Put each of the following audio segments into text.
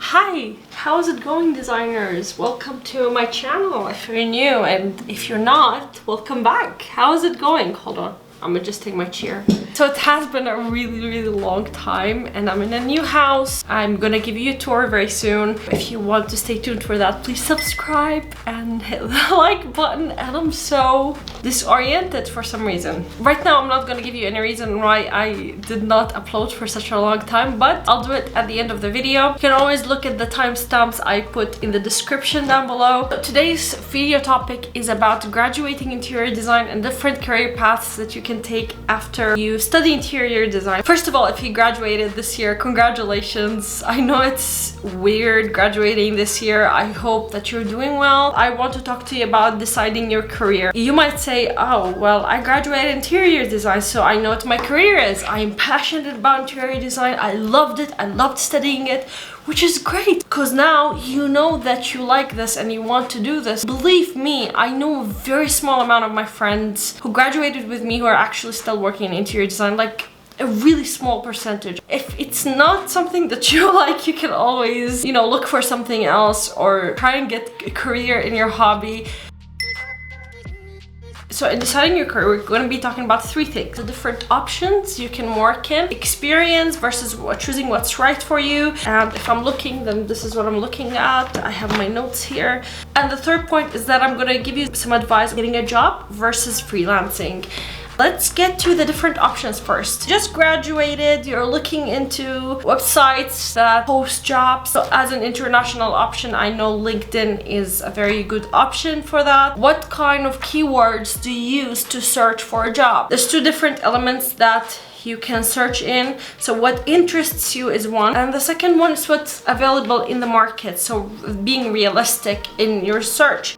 Hi, how's it going, designers? Welcome to my channel if you're new, and if you're not, welcome back. How's it going? Hold on, I'm gonna just take my chair. So it has been a really long time and I'm in a new house. I'm gonna give you a tour very soon. If you want to stay tuned for that, please subscribe and hit the like button. And I'm so disoriented for some reason. Right now, I'm not gonna give you any reason why I did not upload for such a long time, but I'll do it at the end of the video. You can always look at the timestamps I put in the description down below. So today's video topic is about graduating interior design and different career paths that you can take after you study interior design. First of all, if you graduated this year, congratulations. I know it's weird graduating this year. I hope that you're doing well. I want to talk to you about deciding your career. You might say, oh, well, I graduated interior design, so I know what my career is. I'm passionate about interior design. I loved it. I loved studying it, which is great because now you know that you like this and you want to do this. Believe me, I know a very small amount of my friends who graduated with me who are actually still working in interior design, like a really small percentage. If it's not something that you like, you can always, look for something else or try and get a career in your hobby. So in deciding your career, we're going to be talking about three things. The different options you can work in, experience versus choosing what's right for you. And if I'm looking, then this is what I'm looking at. I have my notes here. And the third point is that I'm going to give you some advice on getting a job versus freelancing. Let's get to the different options first. Just graduated, you're looking into websites that post jobs. So as an international option, I know LinkedIn is a very good option for that. What kind of keywords do you use to search for a job? There's two different elements that you can search in. So what interests you is one, and the second one is what's available in the market. So being realistic in your search.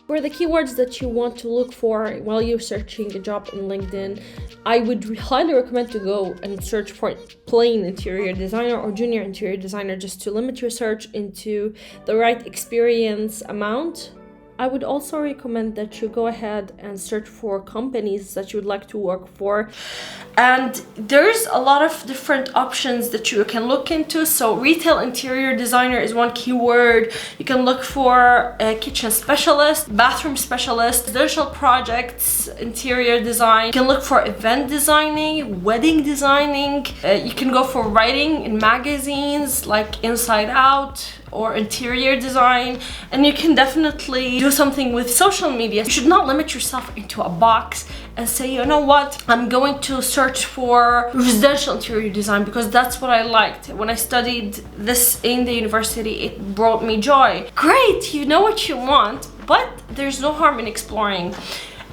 For the keywords that you want to look for while you're searching a job in LinkedIn, I would highly recommend to go and search for plain interior designer or junior interior designer, just to limit your search into the right experience amount. I would also recommend that you go ahead and search for companies that you would like to work for. And there's a lot of different options that you can look into. So retail interior designer is one keyword. You can look for a kitchen specialist, bathroom specialist, residential projects, interior design. You can look for event designing, wedding designing. You can go for writing in magazines like Inside Out or interior design, and you can definitely do something with social media. You should not limit yourself into a box and say, you know what, I'm going to search for residential interior design because that's what I liked. When I studied this in the university, it brought me joy. Great, you know what you want, but there's no harm in exploring.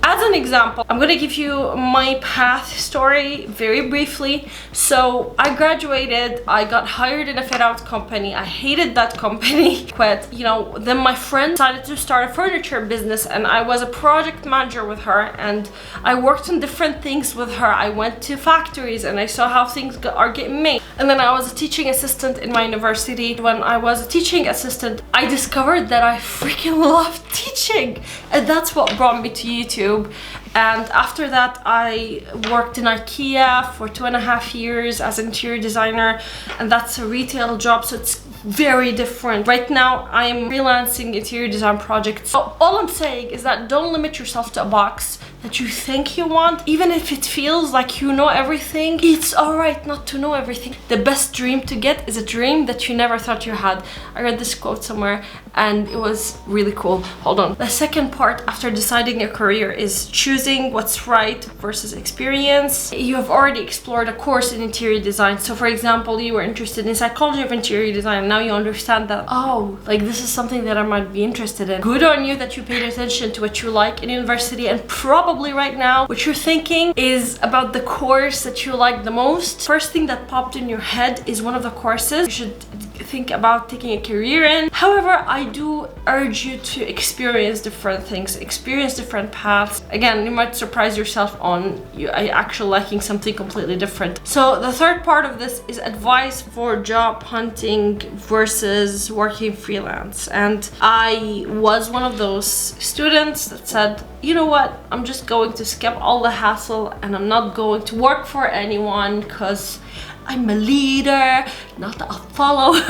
As an example, I'm gonna give you my path story very briefly. So I graduated, I got hired in a fit-out company. I hated that company, quit. Then my friend decided to start a furniture business and I was a project manager with her and I worked on different things with her. I went to factories and I saw how things are getting made. And then I was a teaching assistant in my university. When I was a teaching assistant, I discovered that I freaking love teaching, and that's what brought me to YouTube. And after that, I worked in IKEA for 2.5 years as an interior designer, and that's a retail job, so it's very different. Right now, I'm freelancing interior design projects. So all I'm saying is that don't limit yourself to a box that you think you want. Even if it feels like you know everything, it's alright not to know everything. The best dream to get is a dream that you never thought you had. I read this quote somewhere and it was really cool. Hold on. The second part after deciding a career is choosing what's right versus experience. You have already explored a course in interior design. So for example, you were interested in psychology of interior design. Now you understand that, oh, like this is something that I might be interested in. Good on you that you paid attention to what you like in university, and probably right now what you're thinking is about the course that you like the most. First thing that popped in your head is one of the courses you should think about taking a career in. However, I do urge you to experience different things, experience different paths. Again, you might surprise yourself on you actually liking something completely different. So the third part of this is advice for job hunting versus working freelance. And I was one of those students that said, you know what, I'm just going to skip all the hassle and I'm not going to work for anyone because I'm a leader, not a follower.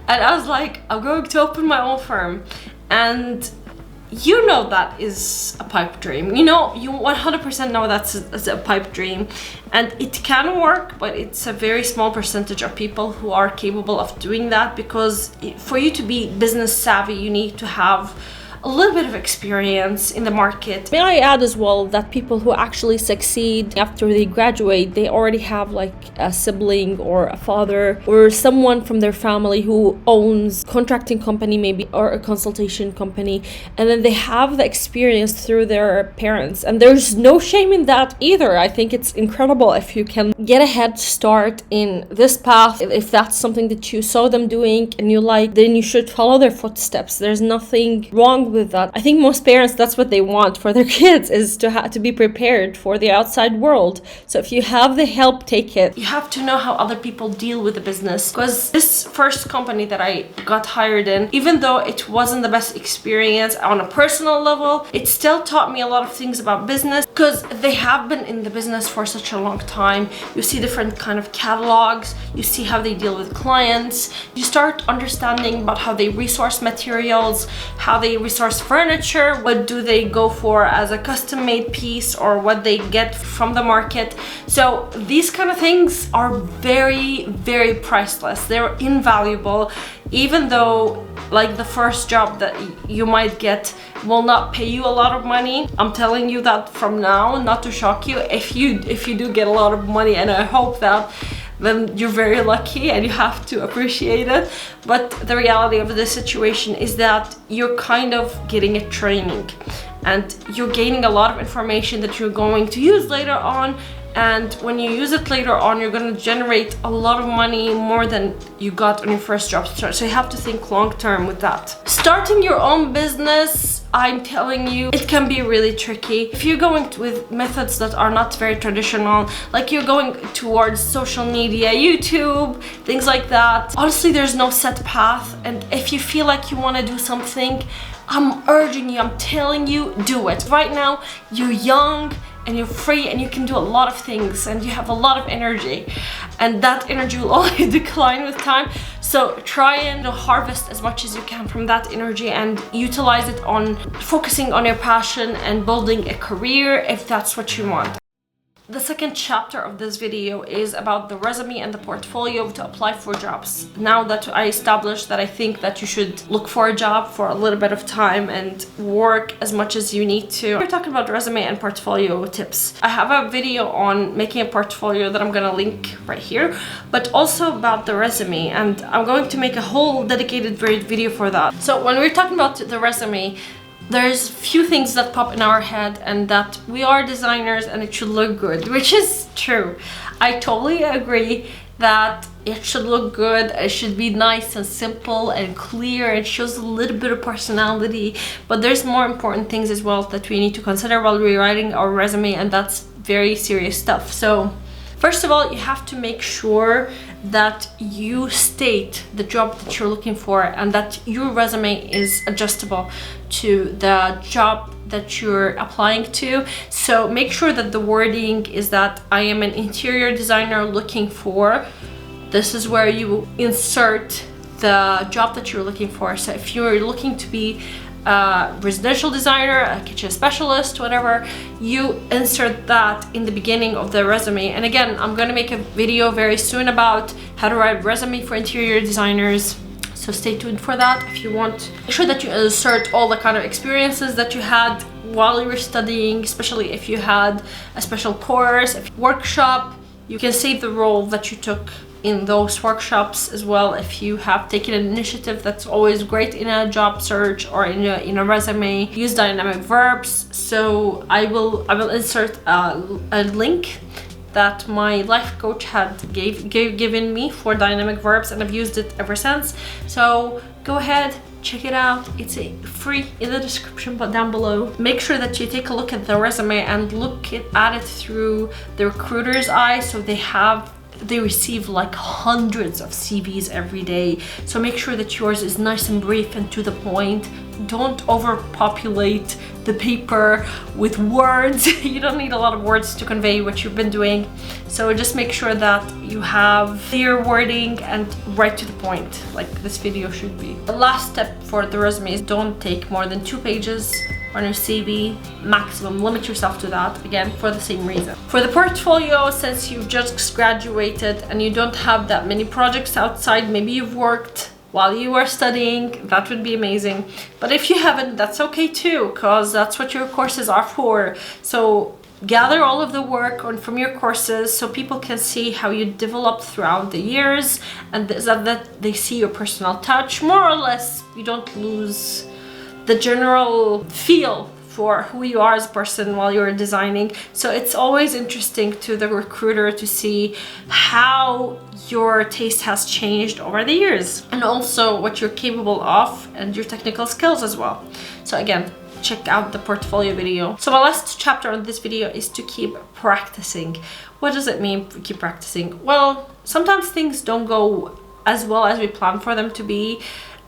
And I was like, I'm going to open my own firm. And you know that is a pipe dream. You know, you 100% know that's a pipe dream. And it can work, but it's a very small percentage of people who are capable of doing that, because for you to be business savvy, you need to have a little bit of experience in the market. May I add as well that people who actually succeed after they graduate, they already have like a sibling or a father or someone from their family who owns contracting company maybe, or a consultation company, and then they have the experience through their parents, and there's no shame in that either. I think it's incredible if you can get a head start in this path. If that's something that you saw them doing and you like, then you should follow their footsteps. There's nothing wrong with that. I think most parents, that's what they want for their kids, is to be prepared for the outside world. So if you have the help, take it. You have to know how other people deal with the business, because this first company that I got hired in, even though it wasn't the best experience on a personal level, it still taught me a lot of things about business, because they have been in the business for such a long time. You see different kind of catalogs, you see how they deal with clients, you start understanding about how they resource materials, how they resource furniture, what do they go for as a custom-made piece, or what they get from the market. So these kind of things are very, very priceless. They're invaluable, even though like the first job that you might get will not pay you a lot of money. I'm telling you that from now, not to shock you. If you do get a lot of money, and I hope that, then you're very lucky and you have to appreciate it. But the reality of this situation is that you're kind of getting a training, and you're gaining a lot of information that you're going to use later on. And when you use it later on, you're going to generate a lot of money, more than you got on your first job. So you have to think long term with that. Starting your own business, I'm telling you, it can be really tricky. If you're going with methods that are not very traditional, like you're going towards social media, YouTube, things like that, honestly, there's no set path. And if you feel like you want to do something, I'm urging you, I'm telling you, do it. Right now, you're young and you're free and you can do a lot of things and you have a lot of energy, and that energy will only decline with time. So try and harvest as much as you can from that energy and utilize it on focusing on your passion and building a career if that's what you want. The second chapter of this video is about the resume and the portfolio to apply for jobs. Now that I established that I think that you should look for a job for a little bit of time and work as much as you need to, we're talking about resume and portfolio tips. I have a video on making a portfolio that I'm gonna link right here, but also about the resume, and I'm going to make a whole dedicated video for that. So when we're talking about the resume, there's few things that pop in our head, and that we are designers and it should look good, which is true. I totally agree that it should look good, it should be nice and simple and clear, it shows a little bit of personality, but there's more important things as well that we need to consider while rewriting our resume, and that's very serious stuff. So first of all, you have to make sure that you state the job that you're looking for, and that your resume is adjustable to the job that you're applying to. So make sure that the wording is that I am an interior designer looking for. This is where you insert the job that you're looking for. So if you're looking to be a residential designer, a kitchen specialist, whatever, you insert that in the beginning of the resume. And again, I'm gonna make a video very soon about how to write resume for interior designers, so stay tuned for that if you want. Make sure that you insert all the kind of experiences that you had while you were studying, especially if you had a special course, a workshop. You can save the role that you took in those workshops as well. If you have taken an initiative, that's always great in a job search or in a resume. Use dynamic verbs. So I will insert a link that my life coach had given me for dynamic verbs, and I've used it ever since. So go ahead, check it out. It's free in the description but down below. Make sure that you take a look at the resume and look at it through the recruiter's eye, so they have they receive like hundreds of CVs every day. So make sure that yours is nice and brief and to the point. Don't overpopulate the paper with words. You don't need a lot of words to convey what you've been doing. So just make sure that you have clear wording and right to the point, like this video should be. The last step for the resume is don't take more than 2 pages on your CV maximum. Limit yourself to that, again, for the same reason. For the portfolio, since you've just graduated and you don't have that many projects outside, maybe you've worked while you are studying, that would be amazing. But if you haven't, that's okay too, because that's what your courses are for. So gather all of the work from your courses so people can see how you developed throughout the years, and that they see your personal touch. More or less, you don't lose the general feel for who you are as a person while you're designing. So it's always interesting to the recruiter to see how your taste has changed over the years, and also what you're capable of and your technical skills as well. So again, check out the portfolio video. So my last chapter on this video is to keep practicing. What does it mean to keep practicing? Well, sometimes things don't go as well as we plan for them to be,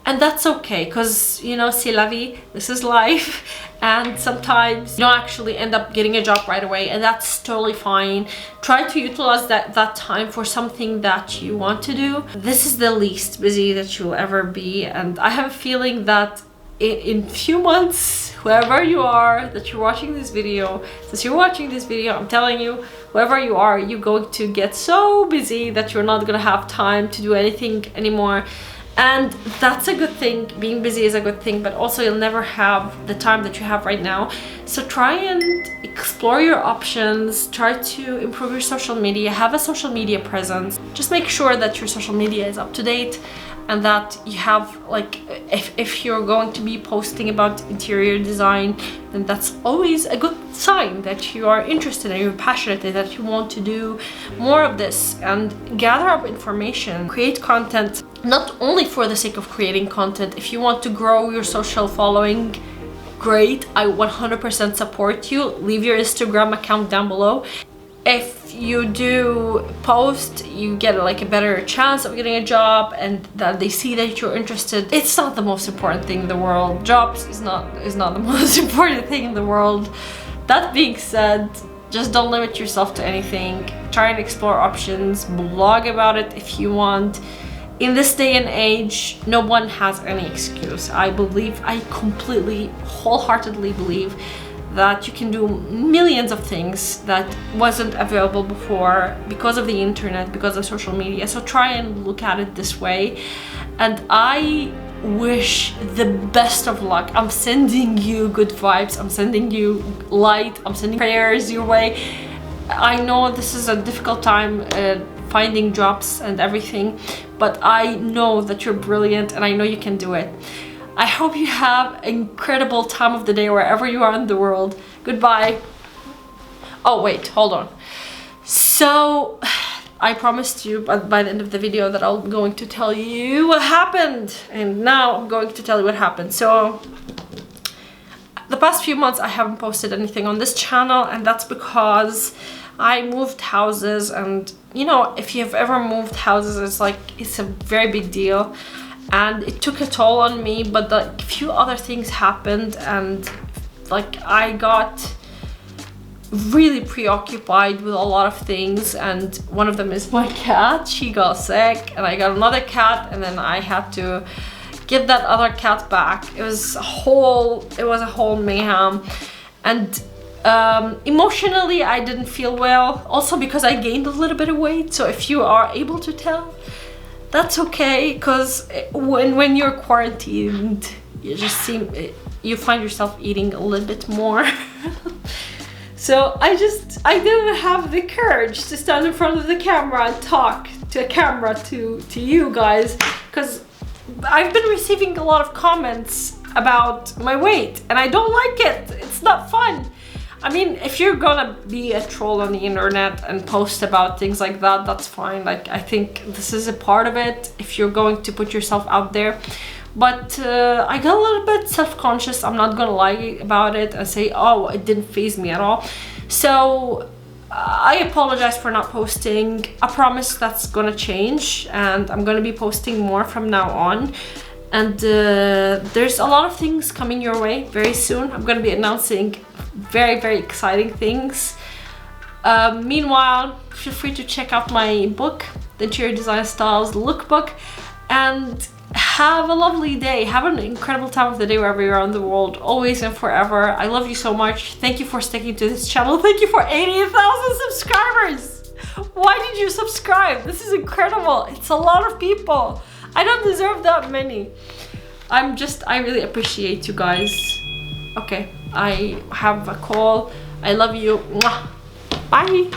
and that's okay, because, you know, c'est la vie, this is life, and sometimes you don't actually end up getting a job right away, and that's totally fine. Try to utilize that time for something that you want to do. This is the least busy that you'll ever be, and I have a feeling that in few months, whoever you are that you're watching this video, since you're watching this video, I'm telling you, whoever you are, you're going to get so busy that you're not gonna have time to do anything anymore. And that's a good thing. Being busy is a good thing, but also you'll never have the time that you have right now. So try and explore your options, try to improve your social media, have a social media presence. Just make sure that your social media is up to date, and that you have, like, if you're going to be posting about interior design, then that's always a good sign that you are interested and you're passionate and that you want to do more of this, and gather up information, create content, not only for the sake of creating content. If you want to grow your social following, great, I 100% support you. Leave your Instagram account down below. If you do post, you get like a better chance of getting a job, and that they see that you're interested. It's not the most important thing in the world. Jobs is not the most important thing in the world. That being said, just don't limit yourself to anything. Try and explore options, blog about it if you want. In this day and age, no one has any excuse. I completely, wholeheartedly believe that you can do millions of things that wasn't available before because of the internet, because of social media. So try and look at it this way. And I wish the best of luck. I'm sending you good vibes. I'm sending you light. I'm sending prayers your way. I know this is a difficult time finding jobs and everything, but I know that you're brilliant and I know you can do it. I hope you have an incredible time of the day wherever you are in the world. Goodbye. Oh wait, hold on. So I promised you by the end of the video that I'm going to tell you what happened, and now I'm going to tell you what happened. So the past few months I haven't posted anything on this channel, and that's because I moved houses, and you know, if you've ever moved houses, it's a very big deal. And it took a toll on me, but like a few other things happened, and like I got really preoccupied with a lot of things, and one of them is my cat. She got sick, and I got another cat, and then I had to get that other cat back. It was a whole mayhem, and emotionally I didn't feel well, also because I gained a little bit of weight. So if you are able to tell, that's okay, because when you're quarantined, you find yourself eating a little bit more. So I didn't have the courage to stand in front of the camera and talk to a camera to you guys, because I've been receiving a lot of comments about my weight, and I don't like it. It's not fun. I mean, if you're gonna be a troll on the internet and post about things like that, that's fine. Like, I think this is a part of it if you're going to put yourself out there. But I got a little bit self-conscious. I'm not gonna lie about it and say, oh, it didn't faze me at all. So I apologize for not posting. I promise that's gonna change, and I'm gonna be posting more from now on. And there's a lot of things coming your way very soon. I'm gonna be announcing very, very exciting things. Meanwhile, feel free to check out my book, The Interior Design Styles Lookbook, and have a lovely day. Have an incredible time of the day wherever you are in the world, always and forever. I love you so much. Thank you for sticking to this channel. Thank you for 80,000 subscribers. Why did you subscribe? This is incredible. It's a lot of people. I don't deserve that many. I really appreciate you guys. Okay, I have a call. I love you. Mwah. Bye.